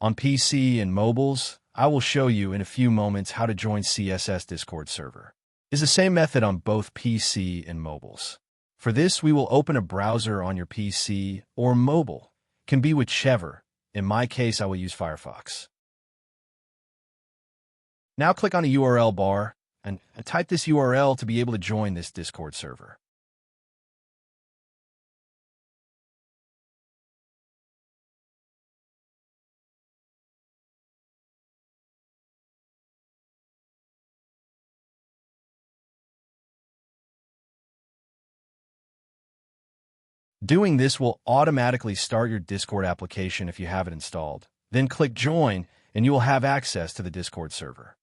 On PC and mobiles, I will show you in a few moments how to join CSS Discord server. It's the same method on both PC and mobiles. For this, we will open a browser on your PC or mobile. Can be whichever. In my case, I will use Firefox. Now click on the URL bar and type this URL to be able to join this Discord server. Doing this will automatically start your Discord application if you have it installed. Then click Join, and you will have access to the Discord server.